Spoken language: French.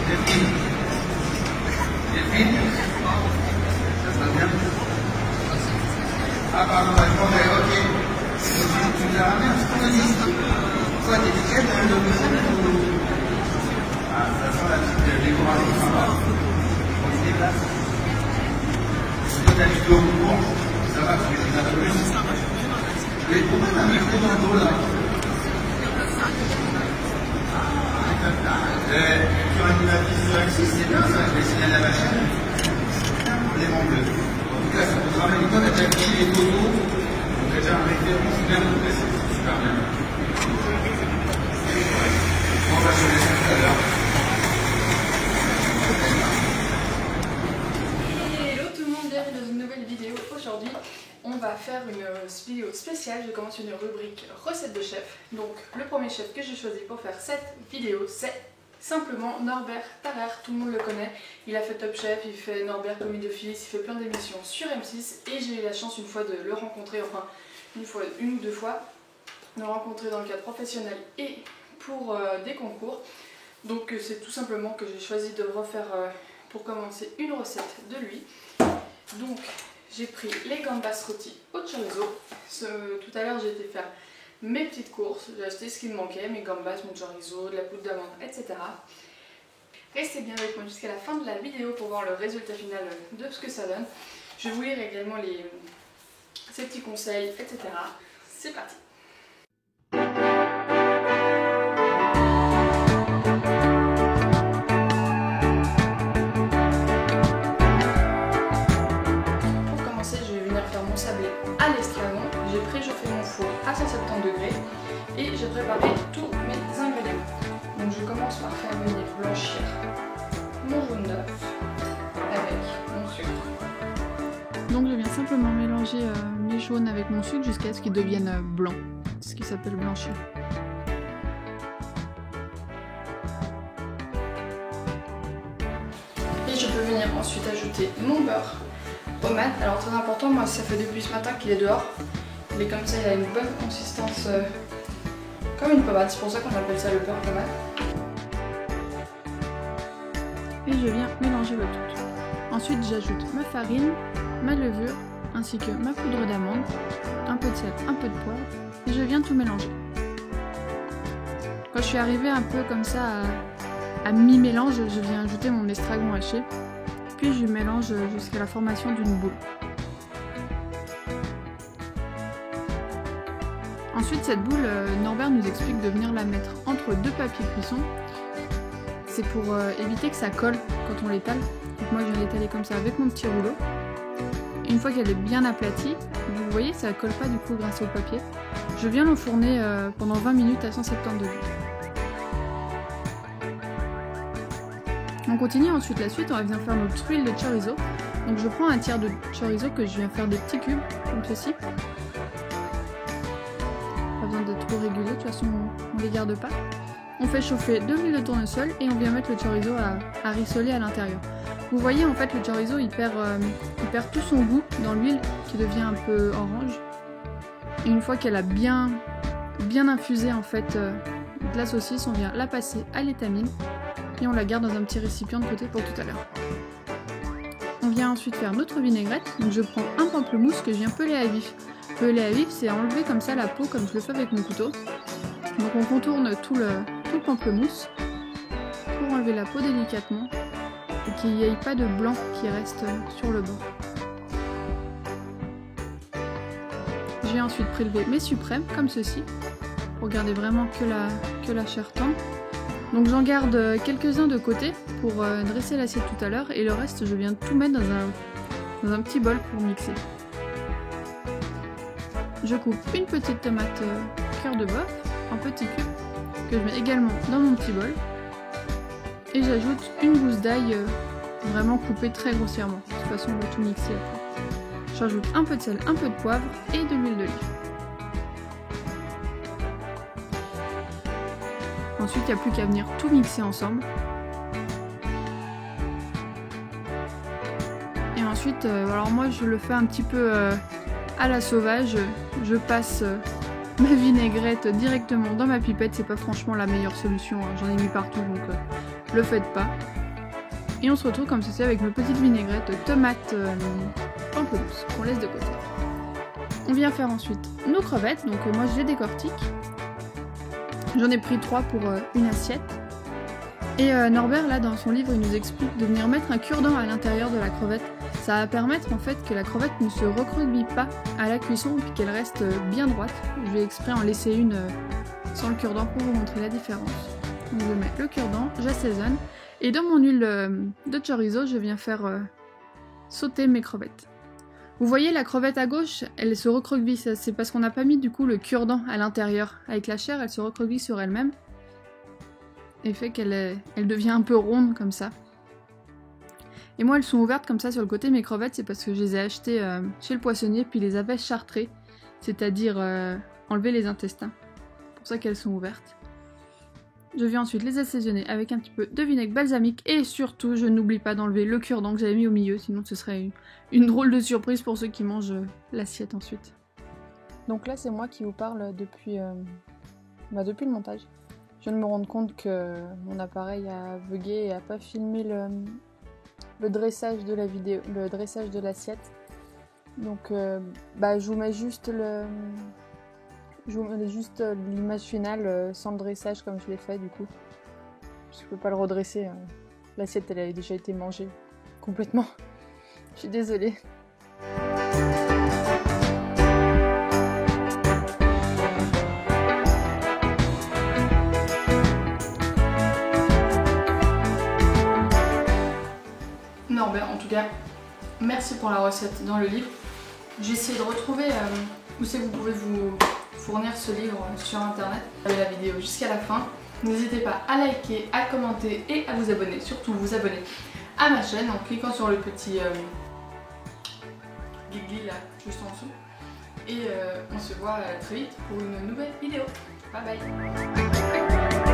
Delphine. Delphine. Ça se passe bien? Ah pardon, je m'en ok. Tu nous as ramené un spécialiste. Toi, t'es nickel, le ou... Ah, ça sent la petite décoration sympa. On se déplace. Toi, t'as du dos bon. Ça va, tu fais un peu plus. Mais pourquoi t'as un micro dans le dos là? Sur animatrice, c'est bien ça, les signaux de la machine. Les manques. En tout cas, ça peut travailler. Toi, t'as déjà pris les photos. Donc, t'as déjà un référent, c'est bien, donc c'est super bien. On va se laisser tout à l'heure. Hello tout le monde, bienvenue dans une nouvelle vidéo. Aujourd'hui, on va faire une vidéo spéciale. Je commence une rubrique recettes de chef. Donc, le premier chef que j'ai choisi pour faire cette vidéo, c'est simplement Norbert Tharer. Tout le monde le connaît. Il a fait Top Chef, il fait Norbert Commis d'Office, il fait plein d'émissions sur M6 et j'ai eu la chance une fois de le rencontrer, enfin une ou deux fois, de le rencontrer dans le cadre professionnel et pour des concours. Donc c'est tout simplement que j'ai choisi de refaire pour commencer une recette de lui. Donc j'ai pris les gambas rôties au chorizo. Tout à l'heure j'ai été faire mes petites courses, j'ai acheté ce qui me manquait, mes gambas, mon chorizo, de la poudre d'amande, etc. Restez bien avec moi jusqu'à la fin de la vidéo pour voir le résultat final de ce que ça donne. Je vais vous lire également ces petits conseils, etc. C'est parti! Pour commencer, je vais venir faire mon sablé à l'estragon. J'ai préchauffé mon four à 170 degrés et j'ai préparé tous mes ingrédients. Donc je commence par faire venir blanchir mon jaune d'œuf avec mon sucre. Donc je viens simplement mélanger mes jaunes avec mon sucre jusqu'à ce qu'ils deviennent blancs, ce qui s'appelle blanchir. Et je peux venir ensuite ajouter mon beurre pommade. Alors très important, moi ça fait depuis ce matin qu'il est dehors. Il est comme ça, il a une bonne consistance comme une pommade, c'est pour ça qu'on appelle ça le beurre pommade. Et je viens mélanger le tout. Ensuite j'ajoute ma farine, ma levure, ainsi que ma poudre d'amande, un peu de sel, un peu de poivre, et je viens tout mélanger. Quand je suis arrivée un peu comme ça à mi-mélange, je viens ajouter mon estragon haché, puis je mélange jusqu'à la formation d'une boule. Ensuite cette boule, Norbert nous explique de venir la mettre entre deux papiers cuisson. C'est pour éviter que ça colle quand on l'étale. Donc moi je viens l'étaler comme ça avec mon petit rouleau. Et une fois qu'elle est bien aplatie, vous voyez ça colle pas du coup grâce au papier. Je viens l'enfourner pendant 20 minutes à 170 degrés. On continue ensuite la suite, on va venir faire notre huile de chorizo. Donc je prends un tiers de chorizo que je viens faire des petits cubes comme ceci. Pas besoin d'être trop régulier, de toute façon on les garde pas. On fait chauffer de l'huile de tournesol et on vient mettre le chorizo à rissoler à l'intérieur. Vous voyez en fait le chorizo il perd tout son goût dans l'huile qui devient un peu orange. Et une fois qu'elle a bien infusé en fait de la saucisse, on vient la passer à l'étamine et on la garde dans un petit récipient de côté pour tout à l'heure. On vient ensuite faire notre vinaigrette. Donc je prends un pamplemousse que je viens peler à vif. Peler à vif, c'est enlever comme ça la peau comme je le fais avec mon couteau. Donc on contourne tout le pamplemousse pour enlever la peau délicatement et qu'il n'y ait pas de blanc qui reste sur le bord. Je vais ensuite prélever mes suprêmes comme ceci pour garder vraiment que la chair tendre. Donc j'en garde quelques-uns de côté pour dresser l'assiette tout à l'heure et le reste je viens tout mettre dans un petit bol pour mixer. Je coupe une petite tomate cœur de bœuf en petits cubes que je mets également dans mon petit bol et j'ajoute une gousse d'ail vraiment coupée très grossièrement. De toute façon on va tout mixer après. J'ajoute un peu de sel, un peu de poivre et de l'huile d'olive. Ensuite, il n'y a plus qu'à venir tout mixer ensemble. Et ensuite, alors moi je le fais un petit peu à la sauvage. Je passe ma vinaigrette directement dans ma pipette. C'est pas franchement la meilleure solution, hein. J'en ai mis partout donc le faites pas. Et on se retrouve comme ceci avec nos petites vinaigrettes tomates pamplemousse qu'on laisse de côté. On vient faire ensuite nos crevettes, donc moi je les décortique. J'en ai pris 3 pour une assiette. Et Norbert là dans son livre il nous explique de venir mettre un cure-dent à l'intérieur de la crevette. Ça va permettre en fait que la crevette ne se recroqueville pas à la cuisson puis qu'elle reste bien droite. Je vais exprès en laisser une sans le cure-dent pour vous montrer la différence. Donc je mets le cure-dent, j'assaisonne et dans mon huile de chorizo je viens faire sauter mes crevettes. Vous voyez la crevette à gauche, elle se recroqueville, c'est parce qu'on n'a pas mis du coup le cure-dent à l'intérieur. Avec la chair, elle se recroqueville sur elle-même et fait qu'elle devient un peu ronde comme ça. Et moi elles sont ouvertes comme ça sur le côté, mes crevettes, c'est parce que je les ai achetées chez le poissonnier puis les avait chartrées, c'est-à-dire enlever les intestins. C'est pour ça qu'elles sont ouvertes. Je viens ensuite les assaisonner avec un petit peu de vinaigre balsamique et surtout je n'oublie pas d'enlever le cure-dent que j'avais mis au milieu, sinon ce serait une drôle de surprise pour ceux qui mangent l'assiette ensuite. Donc là c'est moi qui vous parle depuis le montage. Je viens de me rendre compte que mon appareil a bugué et a pas filmé le dressage de la vidéo, le dressage de l'assiette. Donc je vous mets juste l'image finale sans le dressage comme je l'ai fait du coup. Je peux pas le redresser. L'assiette elle a déjà été mangée complètement. Je suis désolée. Norbert, en tout cas, merci pour la recette dans le livre. J'ai essayé de retrouver où c'est que vous pouvez vous fournir ce livre sur internet. Vous avez la vidéo jusqu'à la fin. N'hésitez pas à liker, à commenter et à vous abonner. Surtout vous abonner à ma chaîne en cliquant sur le petit gigli là juste en dessous. Et on se voit très vite pour une nouvelle vidéo. Bye bye.